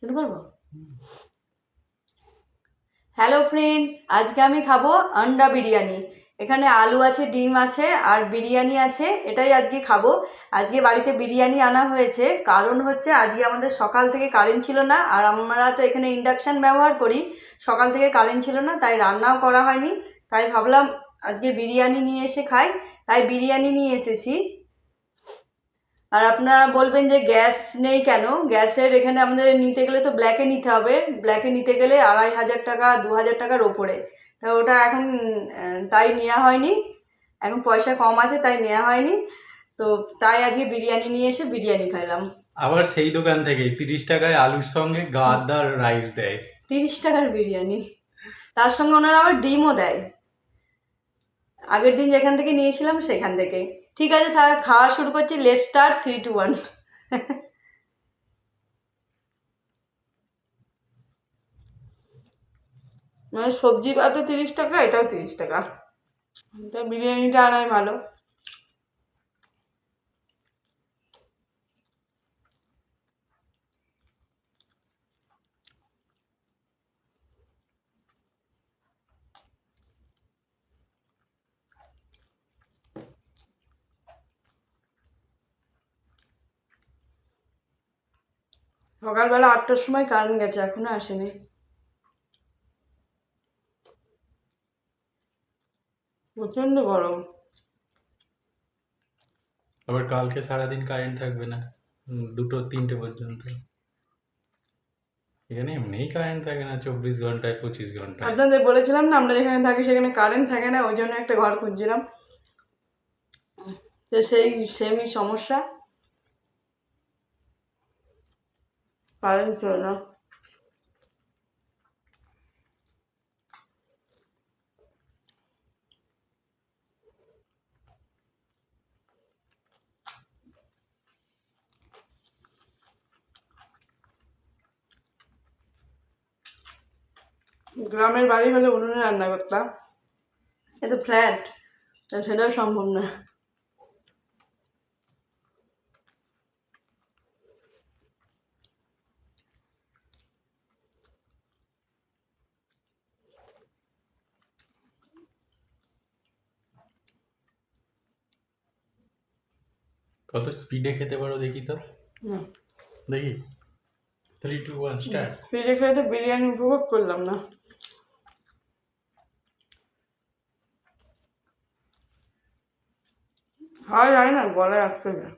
শুরু করবো? Hello friends, আজকে আমি খাবো আন্ডা বিরিয়ানি। এখানে আলু আছে, ডিম আছে আর বিরিয়ানি আছে, এটাই আজকে খাবো। আজকে বাড়িতে বিরিয়ানি আনা হয়েছে, কারণ হচ্ছে আজকে আমাদের সকাল থেকে কারেন্ট ছিল না, আর আমরা তো এখানে ইন্ডাকশান ব্যবহার করি। সকাল থেকে কারেন্ট ছিল না, তাই রান্নাও করা হয়নি। তাই ভাবলাম আজকে বিরিয়ানি নিয়ে এসে খাই, তাই বিরিয়ানি নিয়ে এসেছি। আর আপনারা বলবেন যে গ্যাস নেই কেন? গ্যাসের এখানে আমাদের নিতে গেলে তো ব্ল্যাকে নিতে হবে। ব্ল্যাকে নিতে গেলে 2500 টাকা 2000 টাকার ওপরে। তা ওটা এখন তাই নেওয়া হয়নি। এখন পয়সা কম আছে তাই নেওয়া হয়নি। তো তাই আজকে বিরিয়ানি নিয়ে এসে বিরিয়ানি খাইলাম। আবার সেই দোকান থেকে 30 টাকায় আলুর সঙ্গে গাদার রাইস দেয়। 30 টাকার বিরিয়ানি, তার সঙ্গে ওনারা আবার ডিমও দেয়। আগের দিন যেখান থেকে নিয়েছিলাম সেখান থেকে। ঠিক আছে, তাহলে খাওয়া শুরু করছি। Let's start, 3, 2, 1। মানে সবজি পাতে 30 টাকা, এটাও 30 টাকা। তা বিরিয়ানিটা আনাই ভালো। সকালবেলা 8টার সময় কারেন্ট গেছে, এখনো আসেনি। প্রচন্ড গরম। আবার কালকে সারাদিন কারেন্ট থাকবে না, 2-3টে পর্যন্ত। এখানে এমনিই কারেন্ট থাকে না 24 ঘন্টায় 25 ঘন্টায়। আপনাদের বলেছিলাম না, আমরা যেখানে থাকি সেখানে কারেন্ট থাকে না, ওই জন্য একটা ঘর খুঁজছিলাম। তো সেই সেমই সমস্যা, কারেন্ট ছিল না। গ্রামের বাড়ি হলে উনুনে রান্না করতাম, এ তো ফ্ল্যাট, সেটাও সম্ভব না। কত স্পিডে খেতে পারো দেখি তো, দেখি। 3, 2, 1 স্টার্ট। ফিরে ফিরে তো বিরিয়ানি উপভোগ করলাম না। খাওয়া যায় না, গলায় আসতে যায়।